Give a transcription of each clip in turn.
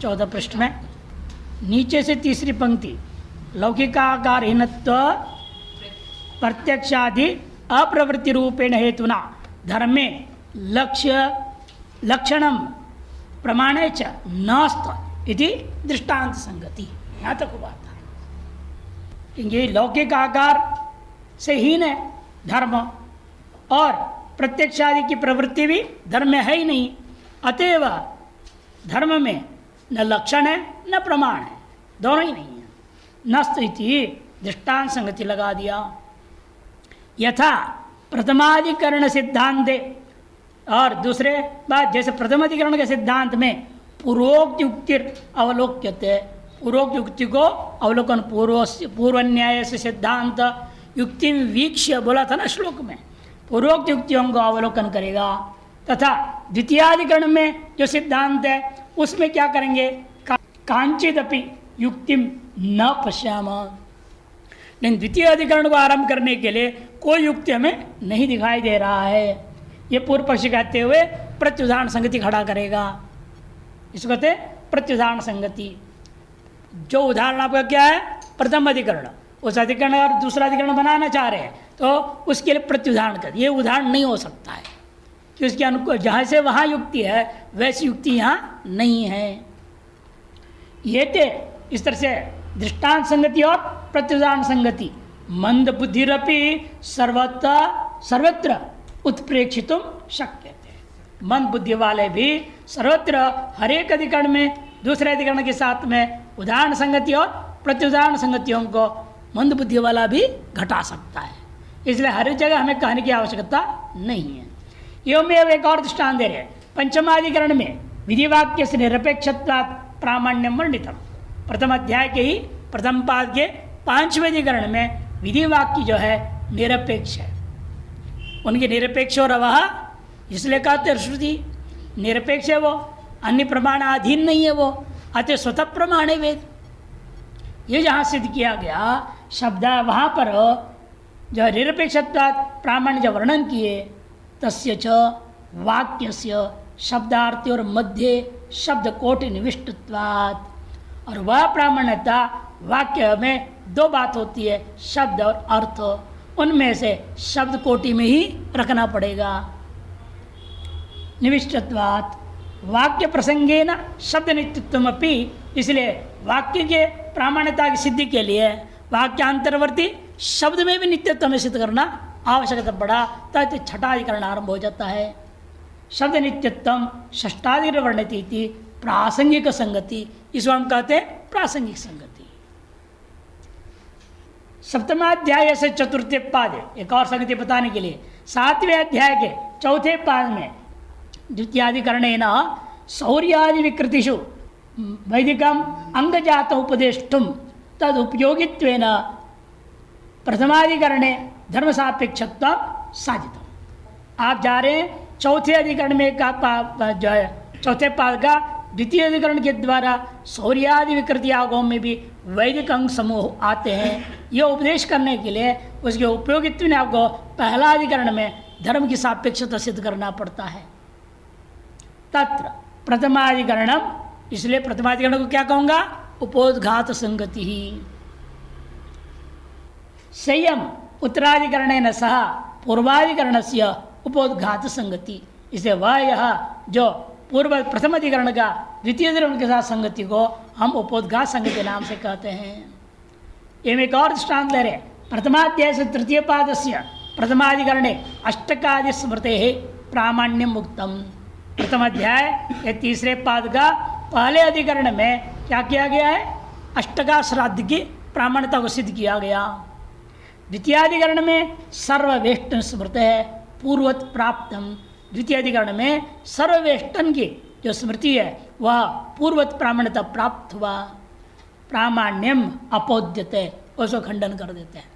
14 पृष्ठ में नीचे से तीसरी पंक्ति, लौकिकाकारहीनत्व प्रत्यक्षादि अप्रवृत्ति रूपेण हेतुना धर्मे लक्षणम प्रमाणे च नास्त इति दृष्टांत संगति। यहाँ तक हुआ था, क्योंकि लौकिक आकार से हीन है धर्म, और प्रत्यक्षादि की प्रवृत्ति भी धर्म में है ही नहीं, अतएव धर्म में न लक्षण है न प्रमाण है, दोनों ही नहीं है। नस्त इति दृष्टांत संगति लगा दिया। यथा प्रथमाधिकरण सिद्धांते, और दूसरे बात जैसे प्रथम अधिकरण के सिद्धांत में पूर्वोक्त युक्ति अवलोक्यते, पूर्वोक्त युक्ति को अवलोकन पूर्व न्याय से सिद्धांत युक्ति वीक्ष्य बोला था ना श्लोक में, पूर्वोक्त युक्तियों को अवलोकन करेगा। तथा द्वितीयाधिकरण में जो सिद्धांत है उसमें क्या करेंगे, कांचिदपि युक्ति न पश्याम, लेकिन द्वितीय अधिकरण को आरंभ करने के लिए कोई युक्ति हमें नहीं दिखाई दे रहा है। ये पूर्व पक्ष कहते हुए प्रत्युदाहरण संगति खड़ा करेगा। इसको कहते हैं प्रत्युदाहरण संगति। जो उदाहरण आपका क्या है, प्रथम अधिकरण, उस अधिकरण और दूसरा अधिकरण बनाना चाह रहे हैं तो उसके लिए प्रत्युदाहरण कर, ये उदाहरण नहीं हो सकता है कि उसके अनुकूल जहाँ से वहाँ युक्ति है वैसी युक्ति यहाँ नहीं है। ये थे इस तरह से दृष्टांत संगति और प्रत्युदाहरण संगति मंद बुद्धिरपि सर्वत्र उत्प्रेक्षितुम शक्य थे। मंद बुद्धि वाले भी सर्वत्र हरेक अधिकरण में दूसरे अधिकरण के साथ में उदाहरण संगति और प्रत्युदाहरण संगतियों को मंद बुद्धि वाला भी घटा सकता है, इसलिए हर जगह हमें कहने की आवश्यकता नहीं है। एवं एक और दृष्टांत दे रहे, पंचमाधिकरण में विधिवाक्य से निरपेक्षत्वात् प्रामाण्यम वर्णितम। प्रथम अध्याय के ही प्रथम पाद के 5वें अधिकरण में विधि वाक्य जो है निरपेक्ष है, उनके निरपेक्ष और वह इसलिए कहते श्रुति निरपेक्ष है, वो अन्य प्रमाण अधीन नहीं है, वो अतः स्वतः प्रमाण है वेद। ये जहाँ सिद्ध किया गया शब्द वहाँ पर जो निरपेक्षत्वात् प्रामाण्य जो वर्णन किए, तस्य च वाक्यस्य शब्दार्थी और मध्य शब्द कोटि निविष्टत्वात्, और वह प्रामाण्यता वाक्य में दो बात होती है, शब्द और अर्थ, उनमें से शब्द कोटि में ही रखना पड़ेगा। निविष्टत्वात् वाक्य प्रसंगे न शब्द नित्यत्वमपि, इसलिए वाक्य के प्रामाण्यता की सिद्धि के लिए वाक्यांतरवर्ती शब्द में भी नित्यत्व में सिद्ध करना आवश्यकता पड़ा, तब छठाधिकरण आरंभ हो जाता है। शब्द नित्यत्व षष्ठाधिकरण वर्णित थी प्रासंगिक संगति, इसको हम कहते हैं प्रासंगिक संगति। सप्तमाध्याय से चतुर्थ पाद, एक और संगति बताने के लिए 7वें अध्याय के चौथे पाद में द्वितीयाधिकरणेन शौर्यादि विकृतिषु वैदिकम अंगजात उपदेष्टुम तद उपयोगित्वेन प्रथमाधिकरणे धर्म सापेक्षत्व साधितम। आप जा रहे हैं चौथे अधिकरण में जो है चौथे पाद का द्वितीय अधिकरण के द्वारा शौर्यादि विकृति आगमों में भी वैदिक अंग समूह आते हैं, यह उपदेश करने के लिए उसके उपयोगित्व ने आपको पहला अधिकरण में धर्म की सापेक्षता सिद्ध करना पड़ता है। तत्र प्रथमाधिकरणम, इसलिए प्रथमाधिकरण को क्या कहूँगा, उपोद्घात संगति ही। संयम उत्तराधिकरण सह पूर्वाधिकरण से उपोद्घात संगति, इसे वह यह जो पूर्व प्रथम अधिकरण का द्वितीय अधिकरण के साथ संगति को हम उपोद्घात संगति नाम से कहते हैं। एवं एक और दृष्टांत ले रहे, प्रथमाध्याय से तृतीय पाद से प्रथमाधिकरणे अष्टकादि स्मृते प्रामाण्यम मुक्तम। प्रथम अध्याय के तीसरे पाद का पहले अधिकरण में क्या किया गया है, अष्टका श्राद्ध की प्रामाण्यता को सिद्ध किया गया। द्वितीयाधिकरण में सर्ववेष्टन स्मृत है पूर्वत प्राप्तम, द्वितीय अधिकरण में सर्ववेष्टन की जो स्मृति है वह पूर्वत प्रामाण्यता प्राप्त हुआ। प्रामाण्यम अपोद्यते, उसको खंडन कर देते हैं।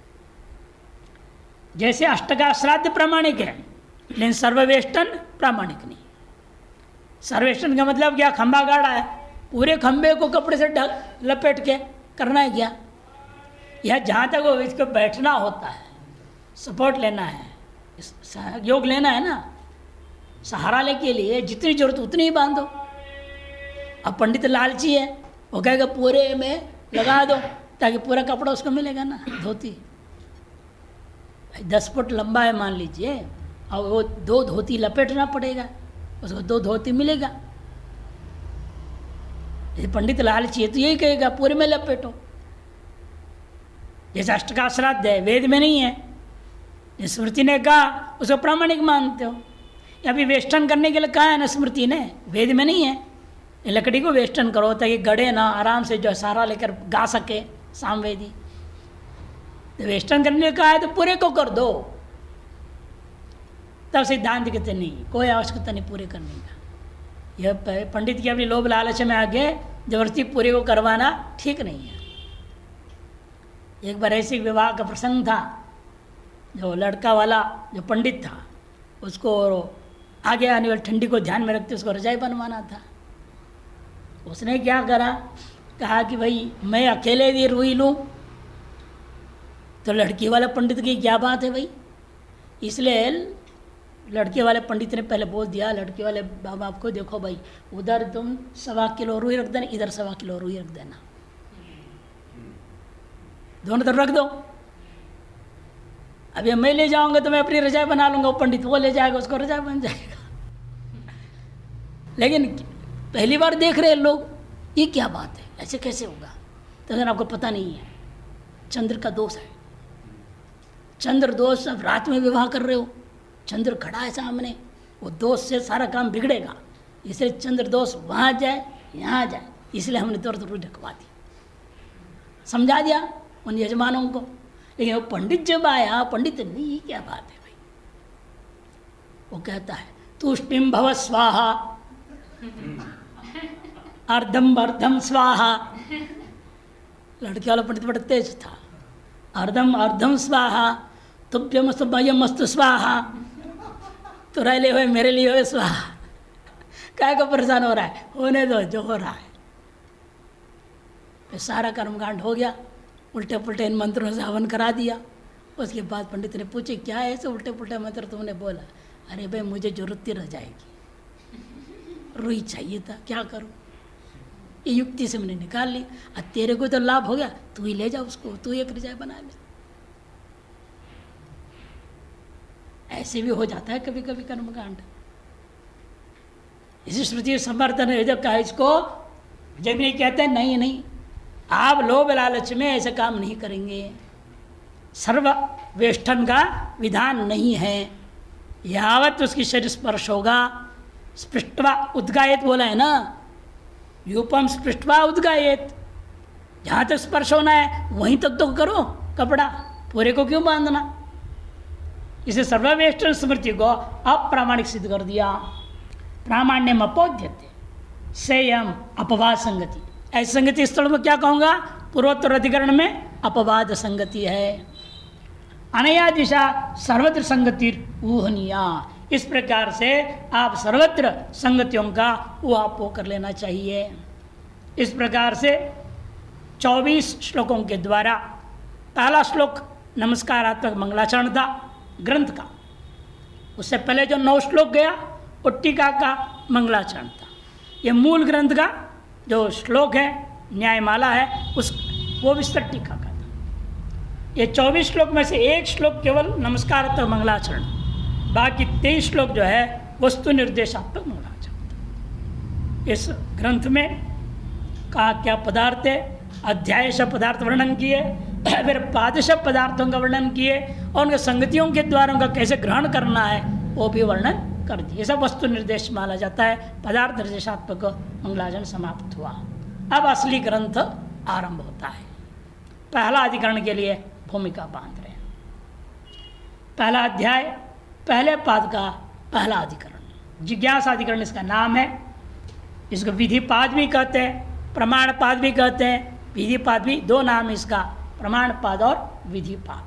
जैसे अष्टका श्राद्ध प्रामाणिक है लेकिन सर्ववेष्टन प्रामाणिक नहीं। सर्वेक्षण का मतलब क्या, खंभा गाड़ा है, पूरे खंभे को कपड़े से लपेट के करना है क्या, यह जहाँ तक वो इसको बैठना होता है, सपोर्ट लेना है, सहयोग लेना है ना, सहारा ले के लिए जितनी जरूरत उतनी ही बांधो। अब पंडित लालची है, वो कहेगा पूरे में लगा दो ताकि पूरा कपड़ा उसको मिलेगा ना, धोती 10 फुट लंबा है मान लीजिए, और वो 2 धोती लपेटना पड़ेगा, उसको 2 धोती मिलेगा। यदि पंडित लालची है तो यही कहेगा पूरे में लपेटो। जैसे अष्टका श्राद्ध है, वेद में नहीं है, स्मृति ने कहा उसको प्रामाणिक मानते हो। या भी वेस्टर्न करने के लिए कहा है ना स्मृति ने, वेद में नहीं है। लकड़ी को वेस्टर्न करो ताकि गड़े ना, आराम से जो सारा लेकर गा सके सामवेदी। तो वेस्टर्न करने के लिए कहा है तो पूरे को कर दो। तब सिद्धांत कहते नहीं, कोई आवश्यकता नहीं पूरे करने का। यह पंडित की अपनी लोभ लालच में आगे जबरदस्ती पूरे को करवाना ठीक नहीं है। एक बार ऐसे विवाह का प्रसंग था, जो लड़का वाला जो पंडित था उसको आगे आने वाली ठंडी को ध्यान में रखते उसको रजाई बनवाना था। उसने क्या करा, कहा कि भाई मैं अकेले भी रुई लूँ, तो लड़की वाले पंडित की क्या बात है भाई। इसलिए लड़के वाले पंडित ने पहले बोल दिया, लड़के वाले बाबा आपको देखो भाई, उधर तुम 1.25 किलो रुई रख देना, इधर 1.25 किलो रुई रख देना, दोनों तरफ रख दो। अभी मैं ले जाऊंगा तो मैं अपनी रजाई बना लूंगा, वो पंडित वो ले जाएगा, उसको रजाई बन जाएगा। लेकिन पहली बार देख रहे हैं लोग, ये क्या बात है, ऐसे कैसे होगा। तो अगर आपको पता नहीं है, चंद्र का दोष है। चंद्र दोष, अब रात में विवाह कर रहे हो, चंद्र खड़ा है सामने, वो दोष से सारा काम बिगड़ेगा। इसलिए चंद्र दोष वहाँ जाए यहाँ जाए, इसलिए हमने तुरंत रुई ढकवा दी, समझा दिया उन यजमानों को। लेकिन वो पंडित जब आया, पंडित नहीं, ये क्या बात है भाई। वो कहता है तुष्टिम भव स्वाहा अर्धम अर्धम स्वाहा। लड़के वाला पंडित बड़ा तेज था। अर्धम अर्धम स्वाहा, तुभ्यमस्तु मयमस्तु स्वाहा, तुरा लिए हुए मेरे लिए हुए स्वाहा। क्या को परेशान हो रहा है, होने दो जो हो रहा है। फिर सारा कर्मकांड हो गया, उल्टे पुल्टे इन मंत्रों से हवन करा दिया। उसके बाद पंडित ने पूछे क्या है ऐसे उल्टे पुल्टे मंत्र तुमने बोला। अरे भाई मुझे जरूरत ही रह जाएगी, रुई चाहिए था, क्या करूं। ये युक्ति से मैंने निकाल ली। अब तेरे को तो लाभ हो गया, तू ही ले जा उसको, तू एक रजाई बना ले। ऐसे भी हो जाता है कभी कभी कर्मकांड। इसी श्रुति समर्थन है जब कहा इसको, जब नहीं कहते हैं नहीं नहीं आप लोभ लालच में ऐसे काम नहीं करेंगे। सर्व वेष्टन का विधान नहीं है। यावत उसकी शरीर स्पर्श होगा, स्पृष्टवा उद्गायत बोला है ना, यूपम स्पृष्टवा उद्गायत, जहाँ तक स्पर्श होना है वहीं तक तो करो कपड़ा, पूरे को क्यों बांधना। इसे सर्ववेष्टन स्मृति को अप्रामाणिक सिद्ध कर दिया। प्रामाण्यम अपोध्यते सेयम अपवाद संगति। ऐसी संगति स्थल में क्या कहूँगा, पूर्वोत्तर अधिकरण में अपवाद संगति है। अनया दिशा सर्वत्र संगति ऊहनिया। इस प्रकार से आप सर्वत्र संगतियों का ऊहापोह कर लेना चाहिए। इस प्रकार से 24 श्लोकों के द्वारा पहला श्लोक नमस्कारात्मक मंगलाचरण था ग्रंथ का। उससे पहले जो 9 श्लोक गया वो टीका का मंगलाचरण था। ये मूल ग्रंथ का जो श्लोक है, न्यायमाला है, उस वो विस्तर टीका का था। ये 24 श्लोक में से एक श्लोक केवल नमस्कारात्मक मंगलाचरण, बाकी 23 श्लोक जो है वस्तु निर्देशात्मक मंगलाचरण। इस ग्रंथ में कहा क्या पदार्थ है, अध्यायश पदार्थ वर्णन किए, फिर पादश पदार्थों का वर्णन किए, और उनके संगतियों के द्वारा उनका कैसे ग्रहण करना है वो भी वर्णन कर दिए। सब वस्तु निर्देश माना जाता है। पदार्थ निर्देशात्मक मंगलाचरण समाप्त हुआ। अब असली ग्रंथ आरंभ होता है। पहला अधिकरण के लिए भूमिका बांध रहे हैं। पहला अध्याय पहले पाद का पहला अधिकरण जिज्ञासा अधिकरण इसका नाम है। इसको विधि पाद भी कहते हैं, प्रमाण पाद भी कहते हैं। विधि पाद भी 2 नाम इसका, प्रमाण पाद और विधि पाद।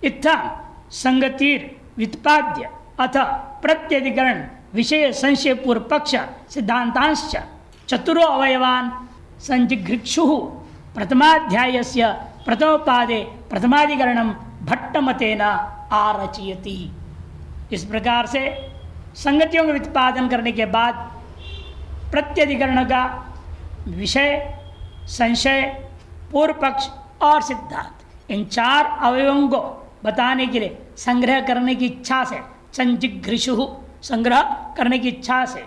इत्थं संगतिर व्युत्पाद्य अथ प्रत्यधिकरण विषय संशय पूर्व पक्ष सिद्धांतांश्च चतुरो अवयवान संजिघृक्षु प्रथमाध्यायस्य प्रथम पादे प्रथमाधिकरणम भट्टमतेन आरचयति। इस प्रकार से संगतियों का व्युत्पादन करने के बाद प्रत्यधिकरण का विषय, संशय, पूर्व पक्ष और सिद्धांत, इन 4 अवयवों को बताने के लिए संग्रह करने की इच्छा से, संजिघ्रिषु, संग्रह करने की इच्छा से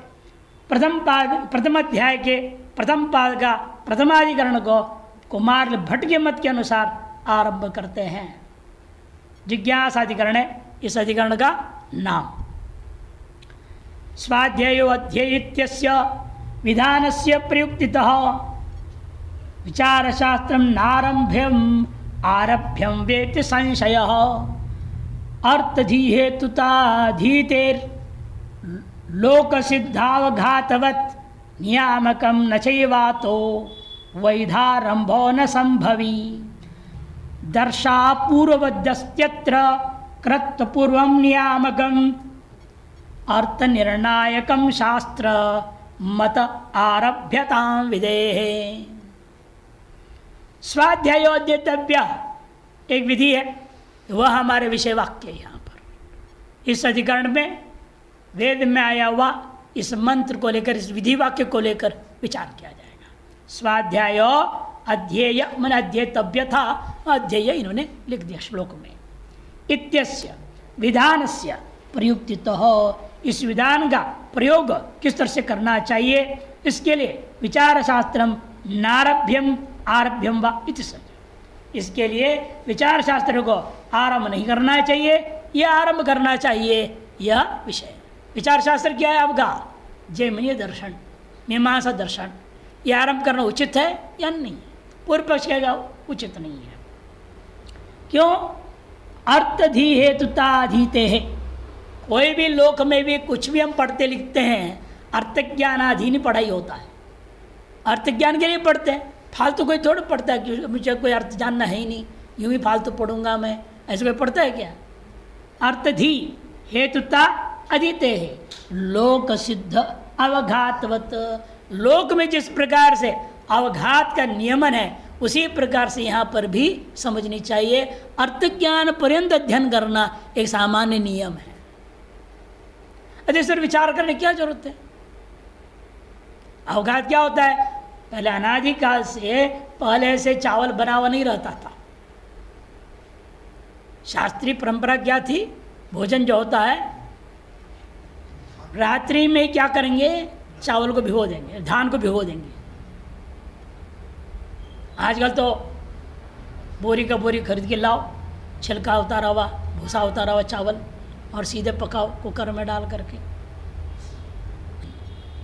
प्रथम अध्याय के प्रथम पाद का प्रथमाधिकरण को कुमार भट्ट के मत के अनुसार आरंभ करते हैं। जिज्ञासा अधिकरण है इस अधिकरण का नाम। स्वाध्यायो अध्ययित्यस्य विधानस्य प्रयुक्तितः विचारशास्त्रं नारंभ्यम आरभ्यम वेति संशयः अर्थधि हेतुताधीतेर लोकसिद्धावघातवत् नियामकं न चैवातो वैधारंभो न संभवी दर्शापूर्ववद्यस्त्यत्र कृतपूर्वं नियामकं अर्थनिर्णायकं शास्त्र मत आरभ्यतां विधेः। स्वाध्यायोद्यतव्य एक विधि है, वह हमारे विषय वाक्य है। यहाँ पर इस अधिकरण में वेद में आया हुआ इस मंत्र को लेकर, इस विधि वाक्य को लेकर विचार किया जाएगा। स्वाध्याय अध्येय मन अध्येतव्य था, अध्येय इन्होंने लिख दिया श्लोक में। इत्यस्य विधानस्य प्रयुक्तितः, इस विधान का प्रयोग किस तरह से करना चाहिए, इसके लिए विचार शास्त्रम नारभ्यम आरभ्यम व इति सज्ज, इसके लिए विचार शास्त्र को आरंभ नहीं करना चाहिए या आरंभ करना चाहिए, यह विषय। विचार शास्त्र क्या है आपका? जैमिनीय दर्शन, मीमांसा दर्शन। यह आरंभ करना उचित है या नहीं? पूर्व पक्ष कहेगा उचित नहीं है। क्यों? अर्थधि हेतुताधीते है। कोई भी लोक में भी कुछ भी हम पढ़ते लिखते हैं, अर्थ ज्ञानाधीन पढ़ाई होता है। अर्थ ज्ञान के लिए पढ़ते हैं, फालतू कोई थोड़ा पढ़ता है कि मुझे कोई अर्थ जानना है ही नहीं, यूं ही फालतू पढ़ूंगा मैं, ऐसे कोई पढ़ता है क्या? अर्थधि हेतुता अधीते है लोक सिद्ध अवघातवत, लोक में जिस प्रकार से अवघात का नियमन है उसी प्रकार से यहाँ पर भी समझनी चाहिए। अर्थ ज्ञान पर्यंत अध्ययन करना एक सामान्य नियम है। अरे सर विचार करने क्या जरूरत है? अवघात क्या होता है? पहले अनादिकाल से पहले से चावल बना हुआ नहीं रहता था। शास्त्रीय परंपरा क्या थी? भोजन जो होता है रात्रि में क्या करेंगे? चावल को भिगो देंगे, धान को भिगो देंगे। आजकल तो बोरी का बोरी खरीद के लाओ, छिलका उतारा हुआ, भूसा उतारा हुआ चावल, और सीधे पकाओ कुकर में डाल करके।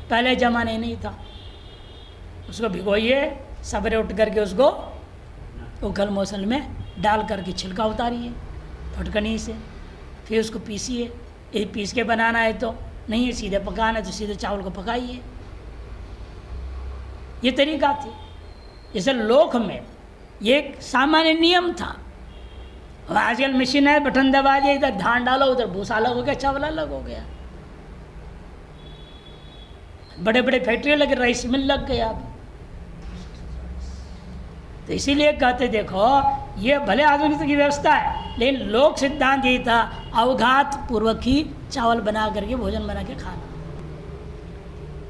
पहले जमाने नहीं था, उसको भिगोइए, सवेरे उठ करके उसको उखल मौसल में डाल करके छिलका उतारिए फटकनी से, फिर उसको पीसिए। यदि पीस के बनाना है तो नहीं, सीधे पकाना है तो सीधे चावल को पकाइए। ये तरीका थी। जैसे लोक में ये एक सामान्य नियम था। अब आजकल मशीन है, बटन दबा दिया, इधर धान डालो, उधर भूसा अलग हो गया, चावल अलग हो गया। बड़े बड़े फैक्ट्री लगे, राइस मिल लग गया। अब तो इसीलिए कहते देखो, ये भले आधुनिक की व्यवस्था है, लेकिन लोक सिद्धांत यही था, अवघात पूर्वक ही चावल बना करके भोजन बना के खाना।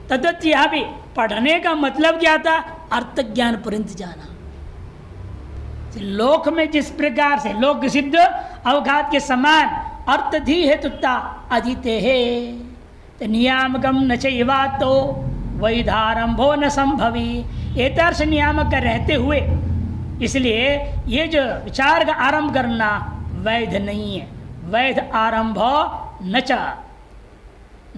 तद्वत यहाँ भी पढ़ने का मतलब क्या था? अर्थ ज्ञान पर्यंत जाना। लोक में जिस प्रकार से लोक सिद्ध अवघात के समान अर्थधि हेतुता अधीते है, तो नियामकम न चैवा तो वैधारंभो न संभवी। एतर्ष नियामक रहते हुए इसलिए ये जो विचार का आरंभ करना वैध नहीं है। वैध आरंभ न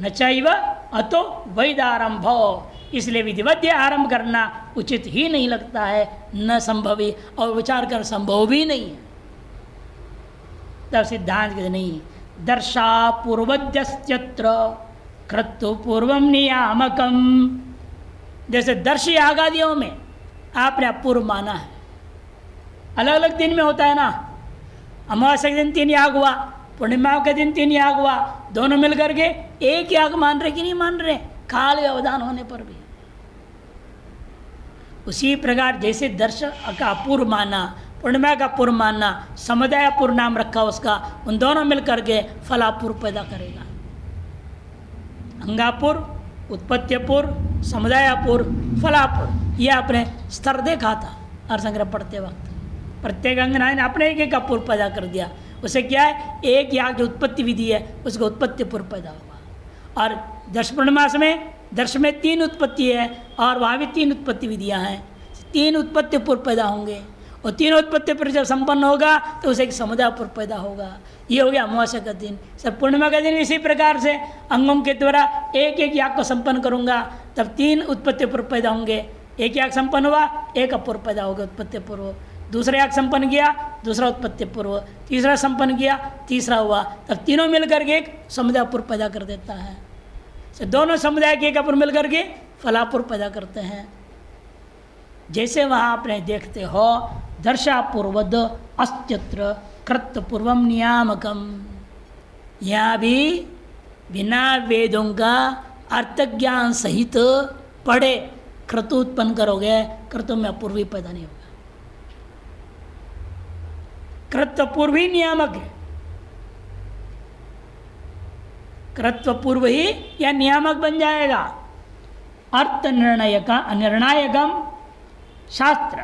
चैव अतो वैधारंभो, इसलिए विधिवत आरंभ करना उचित ही नहीं लगता है, न संभवी, और विचार कर संभव भी नहीं है। तब सिद्धांत के नहीं, दर्शा पूर्वद्यस्त्यत्र कृत्तु पूर्वम नियामकम। जैसे दर्शी आगादियों में आपने अपूर्व माना है, अलग अलग दिन में होता है ना। अमावस्या के दिन 3 याग हुआ, पूर्णिमा के दिन 3 याग हुआ, दोनों मिलकर के एक याग मान रहे कि नहीं मान रहे? काल व्यवधान होने पर भी। उसी प्रकार जैसे दर्श का अपूर्व माना, पूर्णिमा का पूर्व मानना, समुदाय पूर्व नाम रखा उसका, उन दोनों मिलकर के फलापूर्व पैदा करेगा। अंगापुर उत्पत्तिपूर्व, समुदायपूर्व, फलापूर्व, ये आपने स्तर देखा था अर्थसंग्रह पढ़ते वक्त। प्रत्येक अंगना ने अपने एक पूर्व पैदा कर दिया। उसे क्या है, एक याग जो उत्पत्ति विधि है उसका उत्पत्ति पूर्व पैदा होगा। और दर्श पूर्णिमास में दर्श में 3 उत्पत्ति है और वहाँ भी 3 उत्पत्ति विधियाँ हैं। 3 उत्पत्ति पूर्व पैदा होंगे और 3 उत्पत्ति पर जब संपन्न होगा तो उसे एक समुदाय पूर्व पैदा होगा। ये हो गया अमावस्या का दिन। सब पूर्णिमा का दिन इसी प्रकार से अंगों के द्वारा एक एक याग को संपन्न करूँगा, तब 3 उत्पत्ति पूर्व पैदा होंगे। एक याग संपन्न हुआ, एक अपूर्व पैदा होगा उत्पत्ति पूर्व। दूसरा याग संपन्न किया, दूसरा उत्पत्ति पूर्व। तीसरा संपन्न किया, तीसरा हुआ, तब तीनों मिलकर के एक समुदाय पूर्व पैदा कर देता है। तो दोनों समुदाय के एक अपूर्व मिलकर के फलापूर्व पैदा करते हैं। जैसे वहाँ आपने देखते हो दर्शापूर्वद अस्त्यत्र कृतपूर्वम नियामकम, यहाँ भी बिना वेदों का अर्थ ज्ञान सहित पढ़े क्रतु उत्पन्न करोगे, क्रतु में अपूर्व ही पैदा नहीं होगा। कृतपूर्व ही नियामक है, कृतपूर्व ही या नियामक बन जाएगा। अर्थ निर्णायकम शास्त्र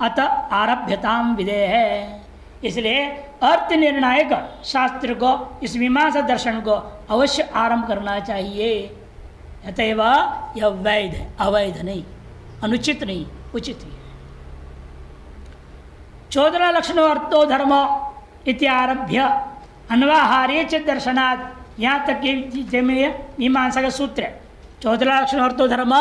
अतः आरभ्यताम विधेय है। इसलिए अर्थ निर्णायक शास्त्र को, इस मीमांसा दर्शन को अवश्य आरंभ करना चाहिए। अतएव यह वैध है, अवैध नहीं, अनुचित नहीं, उचित ही है। 14 लक्षणों अर्थो धर्म इत्यारभ्य अन्वाहार्य च दर्शनात्, यहाँ तक कि मीमांसा का सूत्र है। 14 लक्षण अर्थो धर्म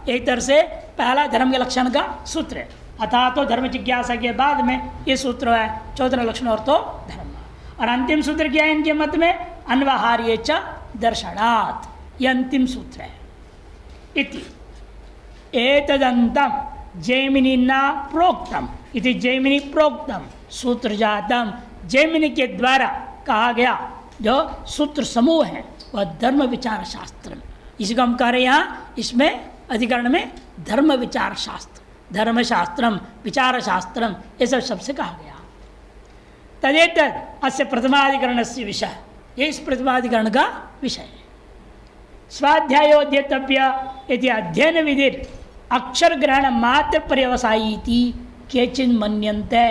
एक तरह से पहला धर्म के लक्षण का सूत्र है। अतः तो धर्म जिज्ञासा के बाद में ये सूत्र है 14 लक्षण अर्थो धर्म। और अंतिम सूत्र क्या है इनके मत में, अन्वाहार्य च दर्शनात्, ये अंतिम सूत्र है। इति एतदंतम जैमिनिना प्रोक्तम, इति जैमिनी प्रोक्तम सूत्र जातम, जैमिनी के द्वारा कहा गया जो सूत्र समूह है वह धर्म विचार शास्त्र, इसी को हम कह रहे हैं यहाँ इसमें अधिकरण में धर्म विचार शास्त्र, धर्म शास्त्रम विचार शास्त्रम, ये सब शब्द से कहा गया। तदेतद अस्य प्रथमाधिकरण से विषय, ये इस प्रथमाधिकरण का विषय है। स्वाध्यायोद्यतव्य यदि अध्ययन विधि अक्षर ग्रहण मात्र पर्यवसायी केचिन मन्यन्ते,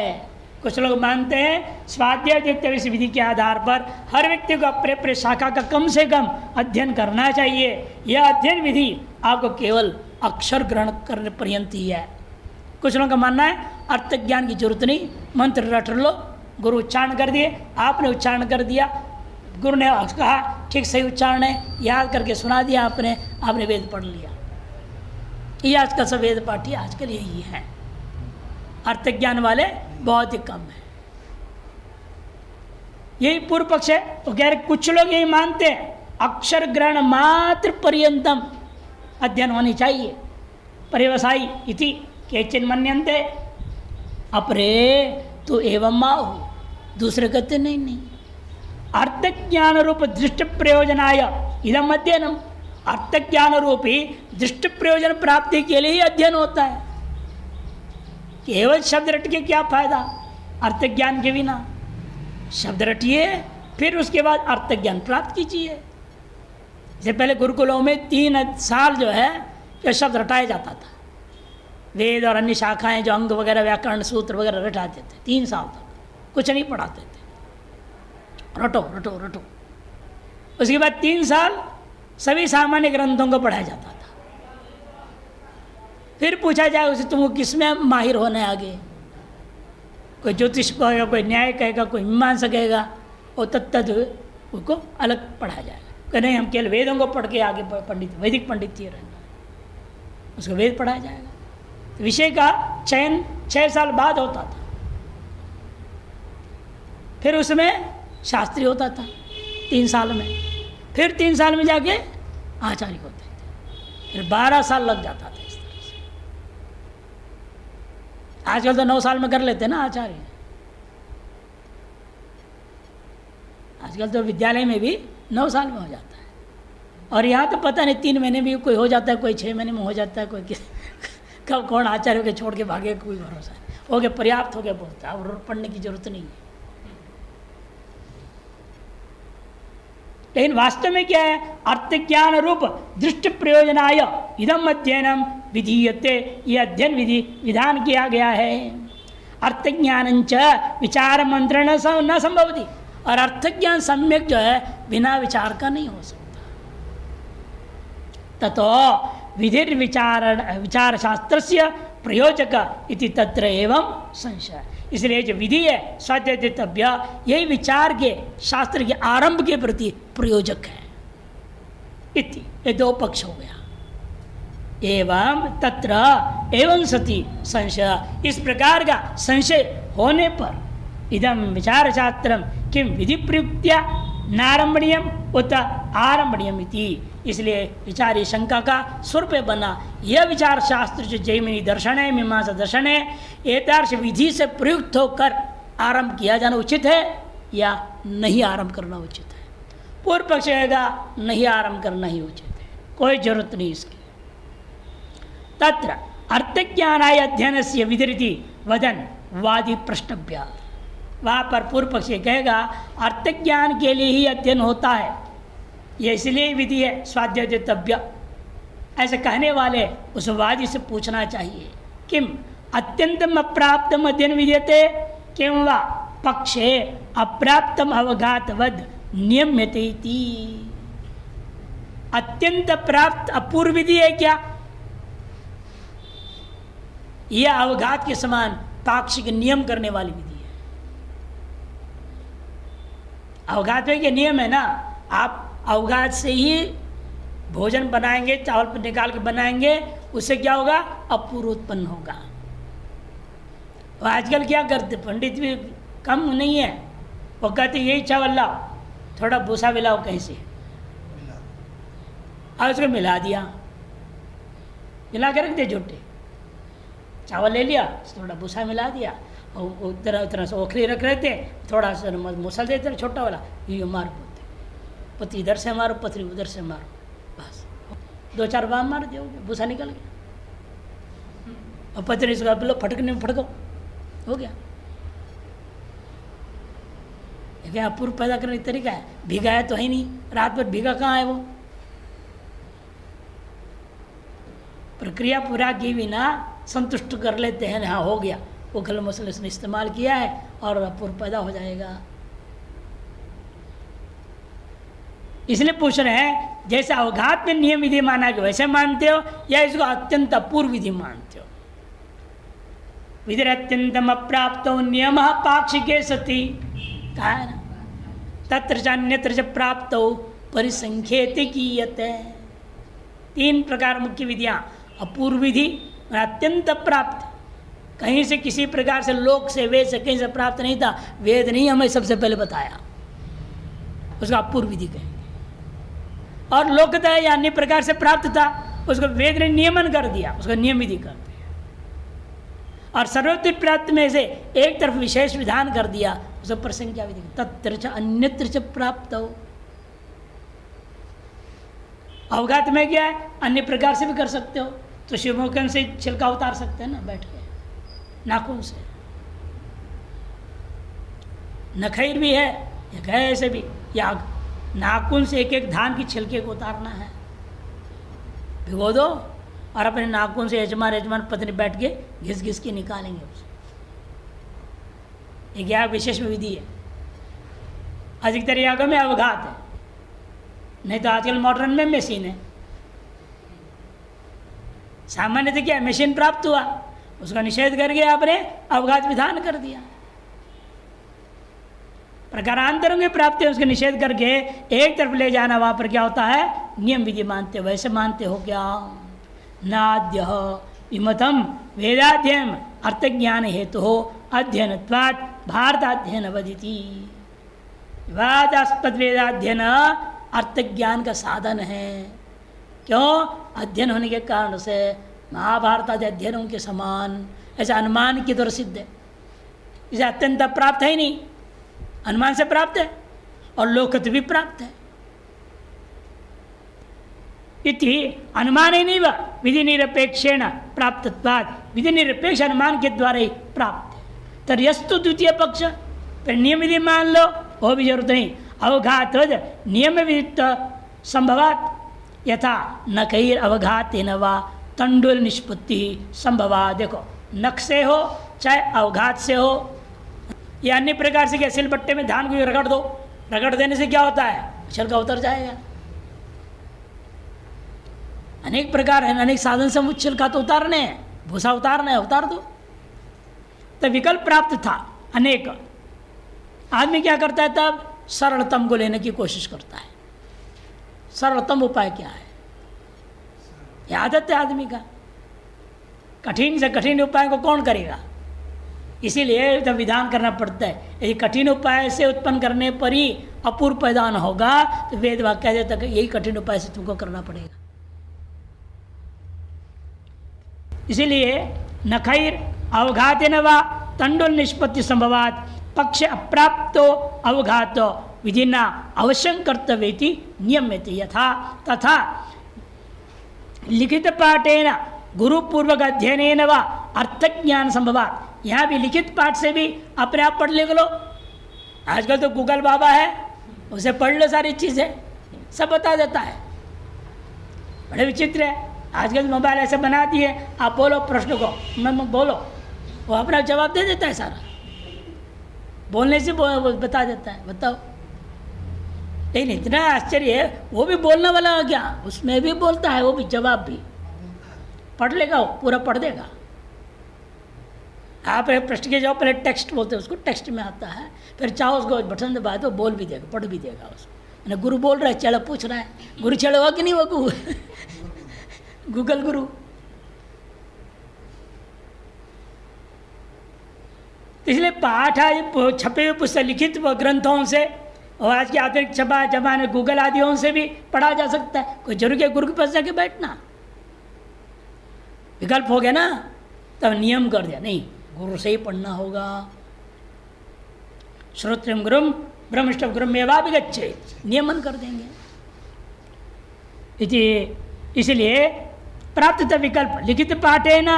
कुछ लोग मानते हैं स्वाध्याय इस विधि के आधार पर हर व्यक्ति को अपने अपने शाखा का कम से कम अध्ययन करना चाहिए। यह अध्ययन विधि आपको केवल अक्षर ग्रहण करने पर्यंत ही है। कुछ लोगों का मानना है अर्थ ज्ञान की जरूरत नहीं, मंत्र रट लो, गुरु उच्चारण कर दिए, आपने उच्चारण कर दिया, गुरु ने कहा ठीक सही उच्चारण है, याद करके सुना दिया आपने, आपने वेद पढ़ लिया। ये आजकल सब वेद पाठी आजकल यही है, अर्थ ज्ञान वाले बहुत ही कम है। यही पूर्व पक्ष है। तो कह रहे कुछ लोग यही मानते हैं अक्षर ग्रहण मात्र पर्यंतम अध्ययन होनी चाहिए, पर्यवसायी इति केचिन मन्यन्ते, अपरे तो एवं माहु, दूसरे कहते नहीं, अर्थ ज्ञान रूप दृष्टि प्रयोजनाय इदम अध्ययनम, अर्थ ज्ञान रूपी दृष्टि प्रयोजन प्राप्ति के लिए ही अध्ययन होता है। केवल शब्द रट के क्या फायदा अर्थ ज्ञान के बिना, शब्द रटिए फिर उसके बाद अर्थ ज्ञान प्राप्त कीजिए। इससे पहले गुरुकुलों में 3 साल जो है यह शब्द रटाया जाता था, वेद और अन्य शाखाएं जो अंग वगैरह व्याकरण सूत्र वगैरह रटाते थे 3 साल तक, कुछ नहीं पढ़ाते थे, रटो रटो रटो। उसके बाद 3 साल सभी सामान्य ग्रंथों को पढ़ाया जाता था। फिर पूछा जाए उसे तुमको किसमें माहिर होना है आगे, कोई ज्योतिष कहेगा, कोई न्याय कहेगा, कोई मीमांसा कहेगा, और तत्त उसको अलग पढ़ाया जाएगा। कि नहीं हम केवल वेदों को पढ़ के आगे पंडित वैदिक पंडित ही रहना, उसको वेद पढ़ाया जाएगा। तो विषय का चयन 6 साल बाद होता था, फिर उसमें शास्त्री होता था 3 साल में, फिर 3 साल में जाके आचार्य होते थे, फिर 12 साल लग जाता था। इस तरह से आजकल तो 9 साल में कर लेते ना आचार्य, आजकल तो विद्यालय में भी 9 साल में हो जाता है। और यहाँ तो पता नहीं 3 महीने भी कोई हो जाता है, कोई 6 महीने में हो जाता है, कोई कब कौन आचार्य के छोड़ के भागे कोई भरोसा नहीं। हो गया, पर्याप्त हो गया, बहुत है, और पढ़ने की जरूरत नहीं है। लेकिन वास्तव में क्या है, अर्थ ज्ञान रूप दृष्टि प्रयोजनाय इदम अध्ययनम विधीयते, ये अध्ययन विधि विधान किया गया है। अर्थ ज्ञान च विचार मंत्रण न संभवती, और अर्थ ज्ञान सम्यक जो है बिना विचार का नहीं हो सकता। ततो विधिर विचार शास्त्रस्य प्रयोजक इति तत्र एवं संशय। इसलिए जो विधि है स्वाध्यायतव्य, यही विचार के शास्त्र के आरंभ के प्रति प्रयोजक है। इति ये दो पक्ष हो गया। एवं तत्र एवं सति संशय, इस प्रकार का संशय होने पर इदम विचार शास्त्रम किम विधि प्रयुक्त्या नारंभणीयम उत आरंभणीयम इति, इसलिए विचारी शंका का स्वरूप बना यह विचार शास्त्र जो जैमिनी दर्शन है, मीमांसा दर्शन है, एतादृश विधि से प्रयुक्त होकर आरंभ किया जाना उचित है या नहीं आरंभ करना उचित है। पूर्व पक्ष कहेगा नहीं आरंभ करना ही उचित है, कोई जरूरत नहीं इसकी। तत्र अर्थज्ञानाय अध्ययन से विधि वदन वादी प्रश्नभ्या, वहाँ पर पूर्व पक्ष कहेगा अर्थ ज्ञान के लिए ही अध्ययन होता है, ये इसलिए विधि है स्वाध्यायतव्य। ऐसे कहने वाले उस वादी से पूछना चाहिए किम अत्यंतम अप्राप्तम अध्ययन विधीयते किम वा पक्षे अप्राप्तम अवघातवद नियम्यते इति। अत्यंत प्राप्त अपूर्व विधि है क्या, यह अवघात के समान पाक्षिक नियम करने वाली विधि है। अवघात में क्या नियम है ना, आप अवघात से ही भोजन बनाएंगे, चावल पर निकाल के बनाएंगे, उससे क्या होगा, अपूर्व उत्पन्न होगा। और आजकल क्या करते पंडित भी कम नहीं है, वो कहते यही चावल लाओ, थोड़ा भूसा मिलाओ कहीं से, और उसको मिला दिया, मिला के रख दे झूठे, चावल ले लिया, थोड़ा भूसा मिला दिया, और उतना से ओखली रख रहे थे, थोड़ा सा मूसल देते छोटा वाला, ये मार बोलते, पति इधर से मारो, पथरी उधर से मारो, बस 2-4 बार मार दिया, भूसा निकल गया, और पथरी से बोलो फटकने में फटको, हो गया। क्या अपूर्व पैदा करने का तरीका है, भीगा है तो है नहीं, रात भर भीगा कहाँ है वो, प्रक्रिया पूरा की बिना संतुष्ट कर लेते हैं, हाँ हो गया, वो गल मसले से इस्तेमाल किया है और अपूर्व पैदा हो जाएगा। इसलिए पूछ रहे हैं जैसे अवघात में नियम विधि माना कि वैसे मानते हो या इसको अत्यंत अपूर्व विधि मानते हो। विधि अत्यंतम अप्राप्त नियम पाक्षिके सती कहा है ना, तत्र चान्यत्र च प्राप्त परिसंख्येति कीयते। 3 प्रकार मुख्य विधियां, अपूर्व विधि, अत्यंत प्राप्त, कहीं से किसी प्रकार से लोक से वेद से कहीं से प्राप्त नहीं था, वेद नहीं हमें सबसे पहले बताया, उसका अपूर्व विधि कहेंगे। और लोकतः या अन्य प्रकार से प्राप्त था, उसको वेद ने नियमन कर दिया, उसको नियम विधि कर दिया। और सर्वत्र प्राप्त में से एक तरफ विशेष विधान कर दिया, उसको प्रसंख्या विधि, तत्र च अन्यत्र च प्राप्त हो। अवघात में क्या है, अन्य प्रकार से भी कर सकते हो, तो शिवमुखन से छिलका उतार सकते हैं ना बैठ के, नाखून से, नखैर भी है, एक है ऐसे भी, या नाखून से एक धान की छिलके को उतारना है, भिगो दो और अपने नाखून से यजमान पत्नी बैठ के घिस घिस के निकालेंगे उसे। एक यह विशेष विधि है। अधिकतर यागों में अवघात है, नहीं तो आजकल मॉडर्न में मशीन है। सामान्य तो क्या मशीन प्राप्त हुआ, उसका निषेध करके आपने अवघात विधान कर दिया। प्रकारांतरों की प्राप्ति उसके निषेध करके एक तरफ ले जाना, वहां पर क्या होता है, नियम विधि मानते हो, वैसे मानते हो क्या। नाद्य विमतम वेदाध्ययन अर्थ ज्ञान हेतु हो अध्ययनत्वात् भारताध्ययन वदिति। विवादास्पद वेदाध्ययन अर्थ ज्ञान का साधन है। क्यों, अध्ययन होने के कारण से महाभारत आदि अध्ययनों के समान, ऐसा अनुमान की तरह सिद्ध है। इसे अत्यंत प्राप्त है ही नहीं, अनुमान से प्राप्त है और लोकत भी प्राप्त है। इति अनुमान ही नहीं व विधि निरपेक्षेण प्राप्तत्वात्, विधि निरपेक्ष अनुमान के द्वारा ही प्राप्त है। तर्यस्तु द्वितीय पक्ष, फिर नियम विधि मान लो, वो भी जरूरत नहीं, अवघात नियम विदित संभवात यथा नखैर अवघात न वा तंडुल निष्पत्ति संभवा। देखो नख से हो चाहे अवघात से हो या अन्य प्रकार से, क्या सिलबट्टे में धान को रगड़ दो, रगड़ देने से क्या होता है, छिलका उतर जाएगा। अनेक प्रकार है, अनेक साधन से हम छिलका तो उतारने हैं, भूसा उतारना है, उतार दो। तो विकल्प प्राप्त था अनेक। आदमी क्या करता है तब, सरलतम को लेने की कोशिश करता है। सरलतम उपाय क्या है, यह आदत है आदमी का। कठिन से कठिन उपाय को कौन करेगा, इसीलिए जब विधान करना पड़ता है। यदि कठिन उपाय से उत्पन्न करने पर ही अपूर्व पैदा न होगा तो वेद वाक्य कह देता है यही कठिन उपाय से तुमको करना पड़ेगा। इसीलिए नखैर अवघात न वा तंडुल निष्पत्ति संभवात पक्ष अप्राप्तो अवघात विधिना अवश्यं कर्तव्येति नियम्यते। यथा तथा लिखित पाठेन गुरुपूर्वक अध्ययनेन वा अर्थज्ञान संभवात। यहाँ भी लिखित पाठ से भी अपने आप पढ़ ले लो। आजकल तो गूगल बाबा है, उसे पढ़ लो, सारी चीज़ें सब बता देता है। बड़े विचित्र है, आजकल मोबाइल ऐसे बना दिए, आप बोलो प्रश्न को, मैं बोलो, वो अपना जवाब दे देता है सारा, बोलने से बता देता है। बताओ, लेकिन इतना आश्चर्य है, वो भी बोलने वाला आ गया, उसमें भी बोलता है, वो भी जवाब भी पढ़ लेगा, वो पूरा पढ़ देगा। आप प्रश्न के जवाब पहले टेक्स्ट बोलते हैं, उसको टेक्स्ट में आता है, फिर चाहो उसको बटन दबा दो, बोल भी देगा, पढ़ भी देगा उसको। मैंने गुरु बोल रहा है, चेला पूछ रहा है, गुरु चेला हुआ कि नहीं हुआ गूगल गुरु। इसलिए पाठ आज छपे हुए पुस्तक लिखित ग्रंथों से और आज के आधुनिक छपा जमाने गूगल आदियों से भी पढ़ा जा सकता है। कोई जरूरी है गुरु के पास जाके बैठना, विकल्प हो गया ना, तब नियम कर दिया, नहीं गुरु से ही पढ़ना होगा। श्रोत्रम गुरुम ब्रह्मष्टम गुरुम मेवाभिगच्छे, नियमन कर देंगे। इसलिए प्राप्त विकल्प लिखित पाठेन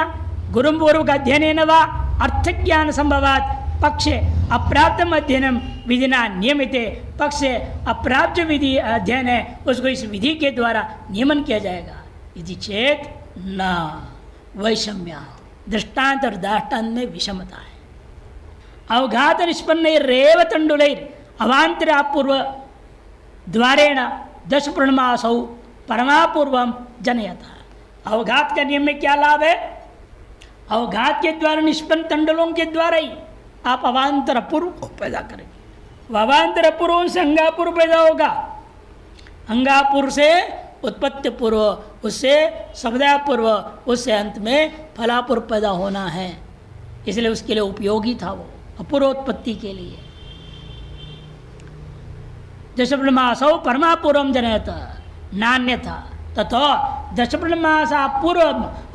गुरुम पूर्वक अध्ययनेन वा अर्थज्ञान संभवात पक्षे अप्राप्त अध्ययनम विधिना नियमिते। पक्ष अप्राप्त विधि अध्ययन है, उसको इस विधि के द्वारा नियमन किया जाएगा। यदि चेत न वैषम्यात्, दृष्टांत और दाष्टान्त में विषमता है। अवघात निष्पन्न रेव तंडुलैर अवांतर पूर्व द्वारेण दश प्रणमासौ परमापूर्वम जनयता। अवघात का नियम में क्या लाभ है, अवघात के द्वारा निष्पन्न तंडुलों के द्वारा ही आप अवांतर पूर्व को पैदा करेंगे। अवांतर पूर्व से अंगापुर पैदा होगा, अंगापुर से उत्पत्ति पूर्व, उससे शब्दापूर्व, उससे अंत में फलापुर पैदा होना है। इसलिए उसके लिए उपयोगी था वो अपूर्वोत्पत्ति के लिए। दशब्रह्मासौ परमापूर्वम जनयत नान्य था तथा दशब्रह्मासा पूर्व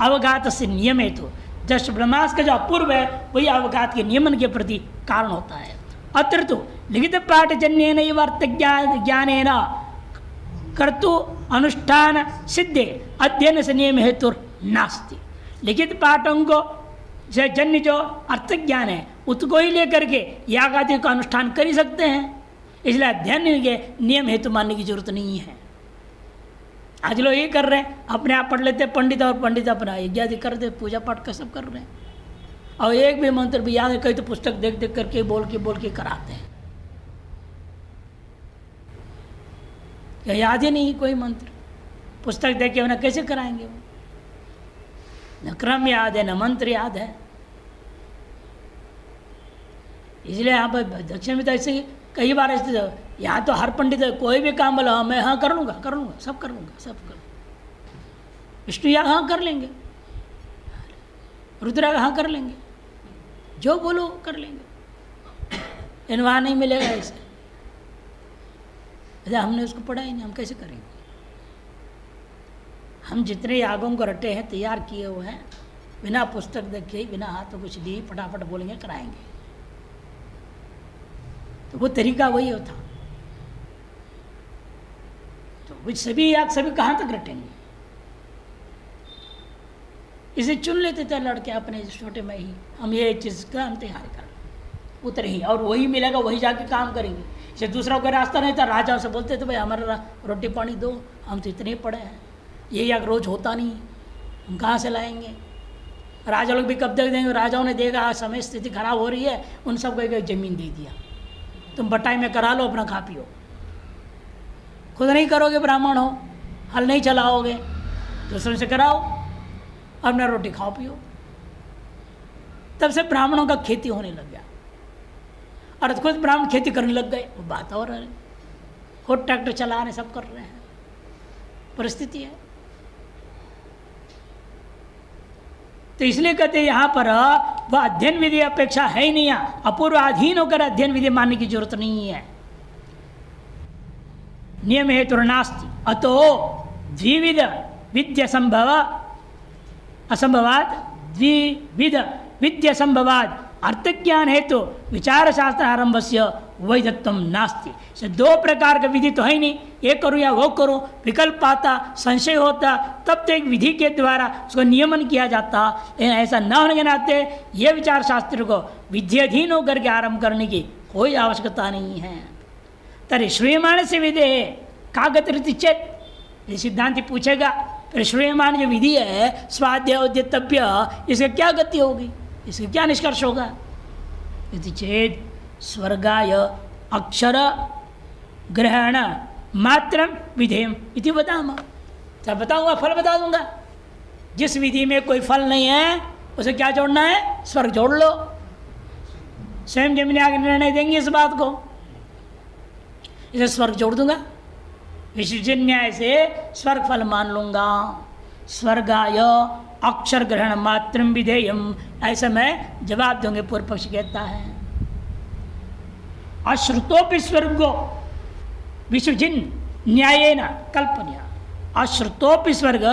अवघात से नियम है। तो दशब्रह्मास का जो अपूर्व है वही अवघात के नियमन के प्रति कारण होता है। अत्र तो लिखित पाठजन्येन अर्थ ज्ञानेन कर्तु अनुष्ठान सिद्धे अध्ययन से नियम हेतु नास्ति। लिखित पाठों को जन्य जो अर्थ ज्ञान है उसको ही लेकर के याग आदि का अनुष्ठान कर ही सकते हैं। इसलिए अध्ययन के नियम हेतु मानने की जरूरत नहीं है। आज लोग ये कर रहे हैं, अपने आप पढ़ लेते हैं, पंडित और पंडित अपना यज्ञ आदि कर दे, पूजा पाठ का सब कर रहे हैं, और एक भी मंत्र भी याद है कहीं तो पुस्तक देख देख करके बोल के कराते हैं। क्या याद ही नहीं कोई मंत्र, पुस्तक देख के उन्हें कैसे कराएंगे वो? न क्रम याद है न मंत्र याद है। इसलिए यहाँ पर दक्षिण में तो ऐसे ही कई बार ऐसे, यहाँ तो हर पंडित कोई भी काम बोला हाँ मैं हाँ कर लूँगा सब कर लूँगा सब कर। विष्णु याग हाँ कर लेंगे, रुद्राग हाँ कर लेंगे, जो बोलो कर लेंगे। इन वहाँ नहीं मिलेगा ऐसे, अच्छा हमने उसको पढ़ा ही नहीं, हम कैसे करेंगे? हम जितने यागों को रटे हैं तैयार किए हुए हैं, बिना पुस्तक देखे बिना हाथ तो कुछ लिए फटाफट बोलेंगे कराएंगे। तो वो तरीका वही होता। तो सभी याग सभी कहाँ तक रटेंगे? इसे चुन लेते थे लड़के अपने छोटे में ही, हम ये चीज़ का हम तैयार कर उतरे ही, और वही मिलेगा वही जाके काम करेंगे। जैसे दूसरा कोई रास्ता नहीं था, राजाओं से बोलते थे भाई हमारा रोटी पानी दो, हम तो इतने पड़े हैं, ये या रोज होता नहीं, हम कहाँ से लाएंगे। राजा लोग भी कब तक देंगे, राजाओं ने देखा समय स्थिति खराब हो रही है, उन सबको एक ज़मीन दे दिया, तुम बटाई में करा लो, अपना खा पियो, खुद नहीं करोगे, ब्राह्मण हो, हल नहीं चलाओगे, दूसरों से कराओ, अपना रोटी खाओ पियो। तब से ब्राह्मणों का खेती होने लग गया, और खुद ब्राह्मण खेती करने लग गए, वो बात और है, खुद ट्रैक्टर चला रहे, सब कर रहे हैं, परिस्थिति है। तो इसलिए कहते हैं यहाँ पर वह अध्ययन विधि अपेक्षा है ही नहीं, अपूर्वाधीन होकर अध्ययन विधि मानने की जरूरत नहीं है। नियम हेतु नास्ति अतो द्विविध विद्या संभव असंभवाद, द्विविध विद्या संभवाद अर्थज्ञान हेतु विचार शास्त्र आरंभ से वैधत्व नास्ति। से दो प्रकार का विधि तो है ही नहीं, ये करूँ या वो करूँ, विकल्प आता, संशय होता, तब तो एक विधि के द्वारा उसको नियमन किया जाता। ऐसा न होने के नाते ये विचार शास्त्र को विध्यधीन होकर के आरंभ करने की कोई आवश्यकता नहीं है। तरी श्रूयमाण से विधि है कागत चेत, ये सिद्धांति पूछेगा फिर श्रूयमाण जो विधि है स्वाध्याय उद्यतव्य, इसकी क्या गति होगी, इसका क्या निष्कर्ष होगा। यदि चेत स्वर्गाय अक्षर ग्रहण मात्र विधेयम इति बताऊँगा, सब बताऊँगा, फल बता दूंगा। जिस विधि में कोई फल नहीं है उसे क्या जोड़ना है, स्वर्ग जोड़ लो। स्वयं जमीन आगे निर्णय देंगे इस बात को, इसे स्वर्ग जोड़ दूंगा, विसर्जन न्याय से स्वर्ग फल मान लूंगा। स्वर्गाय अक्षर ग्रहण मात्र विधेयम, ऐसा मैं जवाब दूंगे, पूर्व पक्ष कहता है। अश्रुतोपि स्वर्गो विसर्जन न्याय न कल्पनीय, अश्रुतोपि स्वर्ग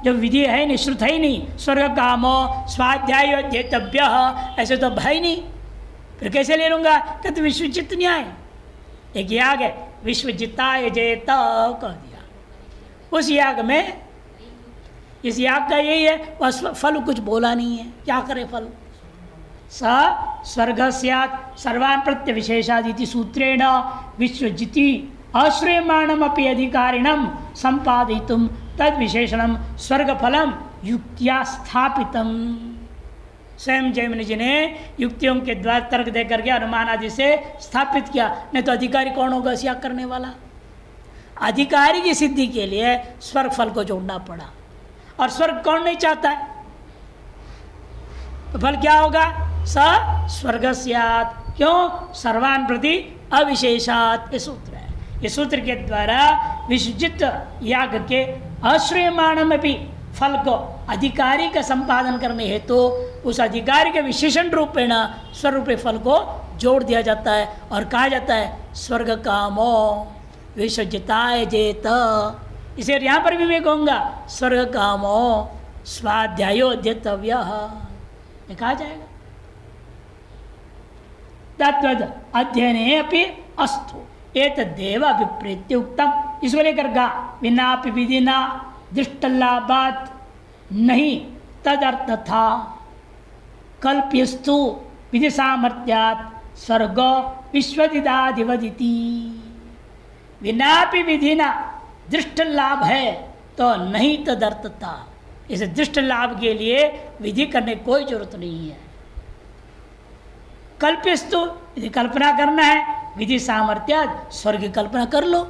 जब विधि है नहीं, श्रुत है ही नहीं, स्वर्ग कामो स्वाध्याय अध्येतव्य, ऐसे तो भाई नहीं, फिर कैसे ले लूंगा। कहते विश्वजित न्याय, एक याग है विश्वजिताय जयत कह दिया, उस याग में, इस याग का यही है, बस फल कुछ बोला नहीं है, क्या करे फल। स स्वर्ग स्यात् सर्वान् प्रत्य विशेषादिति सूत्रेण विश्वजिति अश्रूयमाणमपि अधिकारिणं संपादयितुं तद विशेषणं स्वर्ग फलम युक्त्या स्थापितम्। स्वयं जैमिनि जी ने युक्तियों के द्वारा तर्क दे करके अनुमान आदि से स्थापित किया, नहीं तो अधिकारी कौन होगा इस याग करने वाला। अधिकारी की सिद्धि के लिए स्वर्ग फल को जोड़ना पड़ा, और स्वर्ग कौन नहीं चाहता है, तो फल क्या होगा, स स्वर्ग स्यात्, क्यों, सर्वान् प्रति अविशेषात्, ये सूत्र है। ये सूत्र के द्वारा विश्वजित याग के अश्रूयमाणम भी फल को अधिकारी का संपादन करने हेतु तो उस अधिकारी के विशेषण रूपेण स्वरूपे फल को जोड़ दिया जाता है, और कहा जाता है स्वर्ग कामो विश्वजिताय जेत। इसे यहाँ पर भी मैं कहूँगा स्वर्ग कामो स्वाध्यायो अध्येतव्य, ये कहा जाएगा। तत्वद अध्ययने अपि अस्तु एतद्देव अभिप्रेत्य उत्तम, इसको लेकर गा विनापि विधिना दृष्टलाभात नहीं तदर्थ था, कल्प्यस्तु विधि सामर्थ्यात् स्वर्ग विश्वदिदाधिवदिति। विनापि विधिना दृष्ट लाभ है तो नहीं तदर्थ था, इसे दृष्ट लाभ के लिए विधि करने कोई जरूरत नहीं है। कल्प्यस्तु यदि कल्पना करना है, विधि सामर्थ्यात् स्वर्ग की कल्पना कर लो,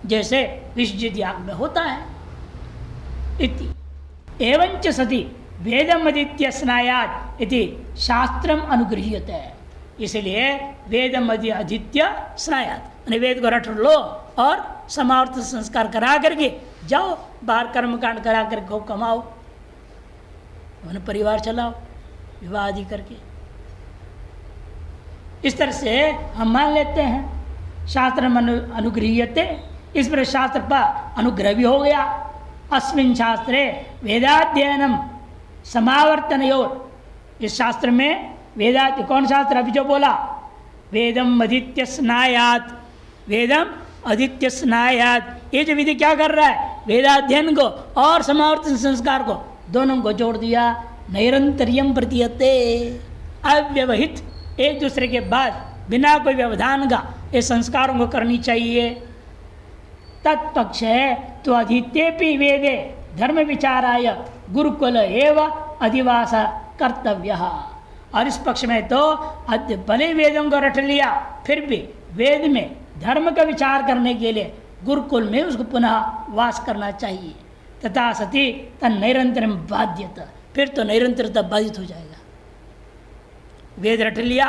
जैसे विश्वजित याग में होता है। इति एवंच सति वेदमदित्य स्नायात् इति शास्त्रम अनुगृह्यते, इसलिए वेदम अदित्य स्नायात्, वेद को रट लो और समावर्त संस्कार करा करके जाओ, बाहर कर्मकांड करा करके खूब कमाओ, अपने परिवार चलाओ, विवाह आदि करके। इस तरह से हम मान लेते हैं शास्त्र अनुगृह्यते, इस पर शास्त्र पर अनुग्रह भी हो गया। अस्मिन् शास्त्रे वेदाध्ययनम समावर्तनयोर, इस शास्त्र में वेदाध्य, कौन शास्त्र अभी जो बोला, वेदम अदित्य स्नायात्, वेदम अदित्य स्नायात्, ये जो विधि क्या कर रहा है, वेदाध्ययन को और समावर्तन संस्कार को दोनों को जोड़ दिया। नैरंतर्यम प्रतीयते, अव्यवहित, एक दूसरे के बाद बिना कोई व्यवधान का ये संस्कारों को करनी चाहिए। तत्पक्ष है तो अधित्येपि वेदे धर्म विचाराय गुरुकुल एव अधिवास कर्तव्य। और इस पक्ष में तो भले वेदों को रट लिया, फिर भी वेद में धर्म का विचार करने के लिए गुरुकुल में उसको पुनः वास करना चाहिए। तथा सती तन निरंतर बाध्यता, फिर तो निरंतरता बाधित हो जाएगा। वेद रट लिया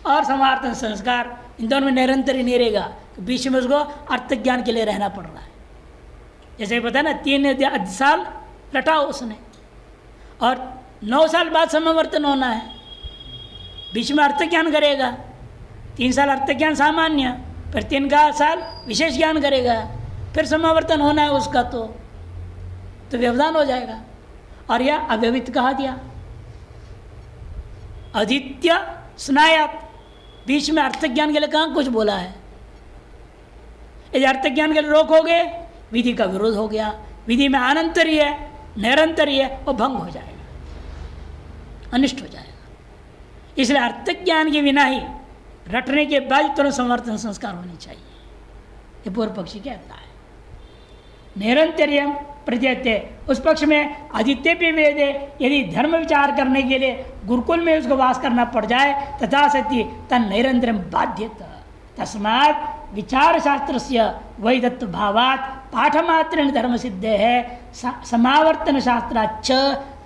और समार्थन संस्कार, इन दोनों में निरंतर ही नहीं रहेगा, तो बीच में उसको अर्थ ज्ञान के लिए रहना पड़ रहा है। जैसे पता ना 3 साल रटा उसने और 9 साल बाद समावर्तन होना है, बीच में अर्थ ज्ञान करेगा। 3 साल अर्थ ज्ञान सामान्य, फिर 3 साल विशेष ज्ञान करेगा, फिर समावर्तन होना है उसका, तो व्यवधान हो जाएगा। और यह अव्यवित कहा दिया। अदित्य स्नायात, बीच में अर्थ ज्ञान के लिए कहाँ कुछ बोला है। यदि अर्थ ज्ञान के लिए रोकोगे विधि का विरोध हो गया, विधि में अनंतरीय है निरंतरीय है, वो भंग हो जाएगा, अनिष्ट हो जाएगा। इसलिए अर्थ ज्ञान के बिना ही रटने के बाद तुरंत समर्थन संस्कार होनी चाहिए, ये पूर्व पक्षी कहता है। निरंतरियम प्रत्यय, उस पक्ष में आदित्य भी वेदे, यदि धर्म विचार करने के लिए गुरुकुल में उसको वास करना पड़ जाए तथा सत्य तन निरंतरम बाध्यता। तस्मात् विचार शास्त्र से वैधत्व भावात् पाठमात्र धर्म सिद्ध है। समावर्तन शास्त्राच्च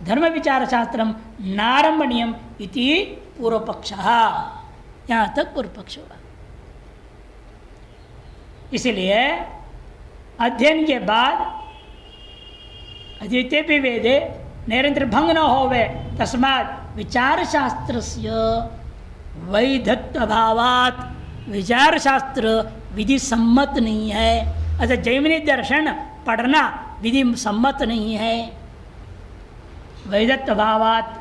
धर्म विचार शास्त्रम नारंभणीयम इति पूर्व पक्ष। यहाँ तक पूर्व पक्ष हुआ। इसलिए अध्ययन के बाद अद्वितीय भी वेदे निरंतर भंग न होवे, तस्मात् विचार शास्त्र से वैधत्व भावात्, विचार शास्त्र विधि सम्मत नहीं है। अच्छा, जैमिनी दर्शन पढ़ना विधि सम्मत नहीं है। वैधत्व भावात्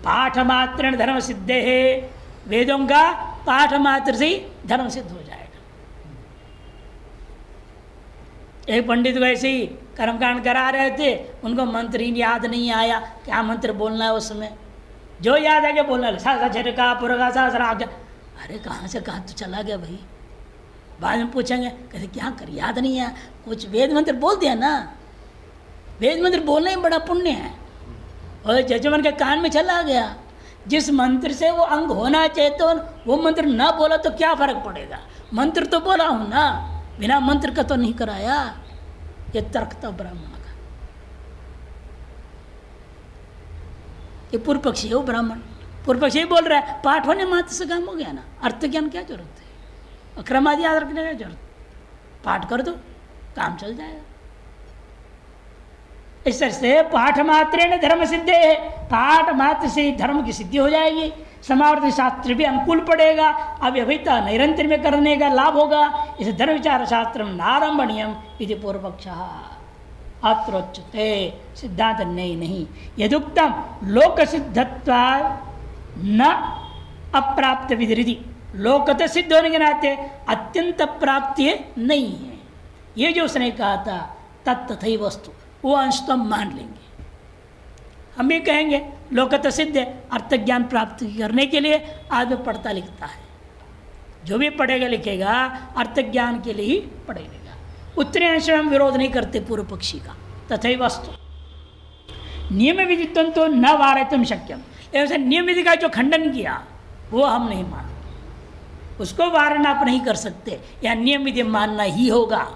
पाठ मात्र धर्म सिद्ध है, वेदों का पाठ मात्र से ही धर्म सिद्ध हो जाएगा। एक पंडित वैसे ही कर्मकांड करा रहे थे, उनको मंत्र ही याद नहीं आया, क्या मंत्र बोलना है उसमें, जो याद आ गया बोलना, सा झटका पुरगा सा सरा गया। अरे कहाँ से कहाँ तो चला गया भाई। बाद में पूछेंगे, कहते क्या कर याद नहीं है, कुछ वेद मंत्र बोल दिया ना। वेद मंत्र बोलना ही बड़ा पुण्य है। और जजमान के कान में चला गया, जिस मंत्र से वो अंग होना चाहिए तो वो मंत्र ना बोला तो क्या फर्क पड़ेगा। मंत्र तो बोला हूँ ना, बिना मंत्र का तो नहीं कराया। ये तर्क था ब्राह्मण का। ये पूर्व पक्षी है, वो ब्राह्मण पूर्व पक्षी बोल रहा है पाठ होने मात्र से काम हो गया ना, अर्थ ज्ञान क्या जरूरत है, क्रम आदि याद रखने की जरूरत, पाठ कर दो काम चल जाएगा। इस तरह से पाठ मात्र धर्म सिद्ध है, पाठ मात्र से धर्म की सिद्धि हो जाएगी। समावर्तन शास्त्र भी अनुकूल पड़ेगा, अव्यभिता निरंतर में करने का लाभ होगा। इसे धर्म विचार शास्त्र नारंभणीयम इति पूर्व पक्ष अत्रोच्यते, सिद्धांत नहीं। यदुक्तम लोक सिद्धत्वा न अप्राप्त विधि, लोकत सिद्ध होने के नाते अत्यंत प्राप्ति नहीं है। ये जो उसने कहा था तत्तथै वस्तु, वो अंश तो हम मान लेंगे। हम भी कहेंगे लोकत सिद्ध है, अर्थ ज्ञान प्राप्त करने के लिए आदमी पढ़ता लिखता है, जो भी पढ़ेगा लिखेगा अर्थ ज्ञान के लिए ही पढ़ेगा। उतने अंश में हम विरोध नहीं करते पूर्व पक्षी का। तथा वस्तु नियम विधित्व तो न वारयितुं शक्यम, ऐसे नियम विधि का जो खंडन किया वो हम नहीं मानते, उसको वारण आप नहीं कर सकते, या नियम विधि मानना ही होगा।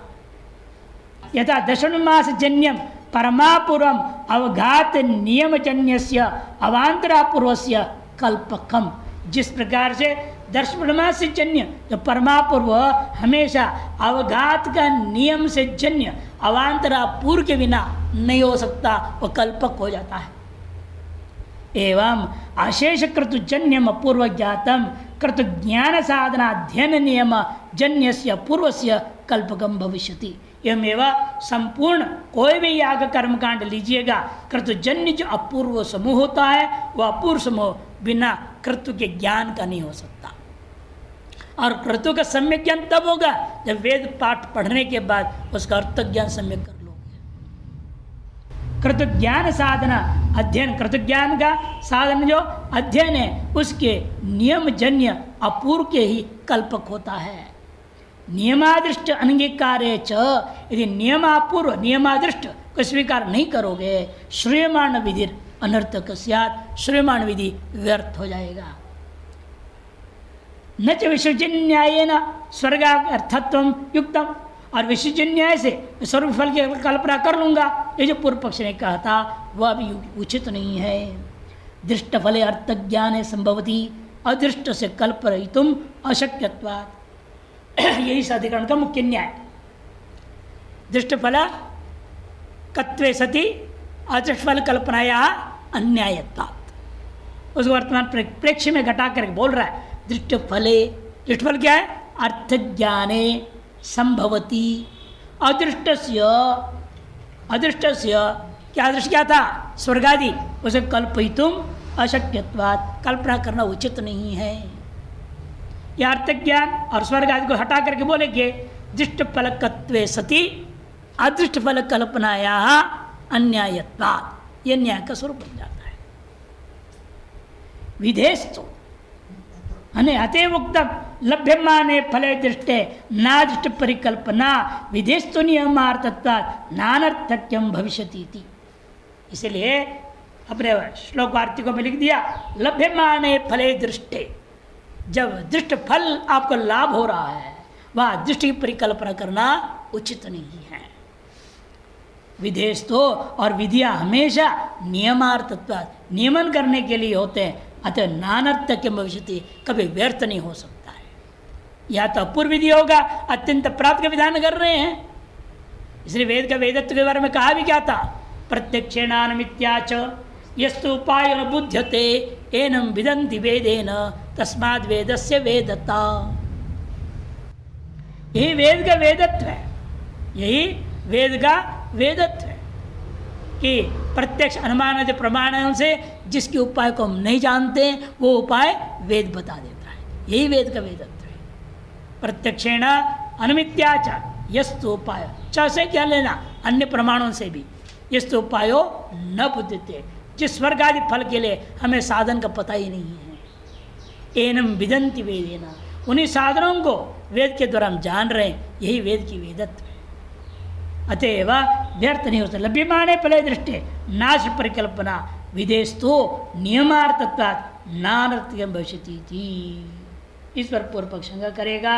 यथा दशनुमास जन्यम परमापूर्वम अवघात नियमजन्यस्य अवांतरापूर्वस्य कल्पकम, जिस प्रकार से दशनुमास जन्य जो परमापूर्व हमेशा अवघात का नियम से जन्य अवांतरापूर्व के बिना नहीं हो सकता, वो कल्पक हो जाता है। एवं अशेष कृतुजन्यम पूर्व ज्ञातम कृत ज्ञान साधना अध्ययन नियम जन्यस्य पूर्वस्य कल्पकम भविष्यति। एवं संपूर्ण कोई भी याग कर्मकांड लीजिएगा, कृतजन्य जो अपूर्व समूह होता है वह अपूर्व समूह बिना कृतु के ज्ञान का नहीं हो सकता। और कृतु का सम्यक ज्ञान तब होगा जब वेद पाठ पढ़ने के बाद उसका अर्थ ज्ञान सम्यक कर लोगे। कृत ज्ञान साधना अध्ययन, कृत ज्ञान का साधन जो अध्ययन है उसके नियम जन्य अपूर्व के ही कल्पक होता है। नियमादृष्ट अंगीकारे च, यदि नियमापूर्व नियमादृष्ट को स्वीकार नहीं करोगे, श्रूयमाण विधि अनर्थक स्यात्, श्रूयमाण विधि व्यर्थ हो जाएगा। न च विसर्जन न्याय न स्वर्गार्थत्व युक्तम, और विसर्जन न्याय से स्वर्ग फल की कल्पना कर लूंगा, ये जो पूर्व पक्ष ने कहा था वह भी उचित नहीं है। दृष्ट फले अर्थ ज्ञान संभवती, अदृष्ट से कल्पयितुम अशक्यत्वात्, यही इस अधिकरण का मुख्य न्याय। दृष्ट फल कत्वे सति अदृष्ट फल कल्पनाया अन्यायत्वात्, उस वर्तमान प्रेक्ष्य में घटा करके बोल रहा है। दृष्ट फले, दृष्ट फल क्या है? अर्थ ज्ञाने संभवती, अदृष्टस्य, अदृष्टस्य क्या दृष्ट क्या था? स्वर्गादि, उसे कल्पयितुम अशक्यत्वात्, कल्पना करना उचित नहीं है। यह अर्थ ज्ञान और स्वर्ग आदि को हटा करके बोलेंगे दृष्ट फलकत्वे सति अदृष्ट फल कल्पनाया अन्यायत्वात्, यह न्याय का स्वरूप बन जाता है। विधेस्तु अतएव उक्तम लभ्यमाने फले दृष्टे नादृष्ट परिकल्पना विधेस्तु नियमार्थत्वात् नानर्थक्यम भविष्यति। इसलिए अपने श्लोक वार्तिकों में लिख दिया लभ्यमाने फले दृष्टे, जब दृष्ट फल आपको लाभ हो रहा है वह दृष्टि की परिकल्पना करना उचित नहीं है। विधेस्तु, और विधियां हमेशा नियमार्थत्वात्, नियमन करने के लिए होते हैं, अतः नानर्थक्य भविष्यति, कभी व्यर्थ नहीं हो सकता है। या तो अपूर्व विधि होगा, अत्यंत प्राप्त का विधान कर रहे हैं। इसलिए वेद का वेदत्व के बारे में कहा भी क्या था? प्रत्यक्षेणानमित्याच यस्तु उपाय न बुध्यते एनम विदन्ति वेदेन तस्माद् वेदस्य वेदता। यही वेद का वेदत्व है, यही वेद का वेदत्व है कि प्रत्यक्ष अनुमान प्रमाणों से जिसके उपाय को हम नहीं जानते वो उपाय वेद बता देता है, यही वेद का वेदत्व है। प्रत्यक्षेण अनुमित्याच यस्तु उपाय, च से क्या लेना? अन्य प्रमाणों से भी। यस्तु उपायो न बुद्धते, जिस स्वर्ग आदि फल के लिए हमें साधन का पता ही नहीं है। एनम विदन्ति वेदेना, उन्हीं साधनों को वेद के द्वारा हम जान रहे हैं, यही वेद की वेदत्व है। अतएव व्यर्थ नहीं हो सकता। लभ्यमाने फले दृष्टि नाश परिकल्पना विधेस्तु नियमार्थत्वात् नानर्थक्यम भविष्यति। इस पर पूर्व पक्ष शंका करेगा।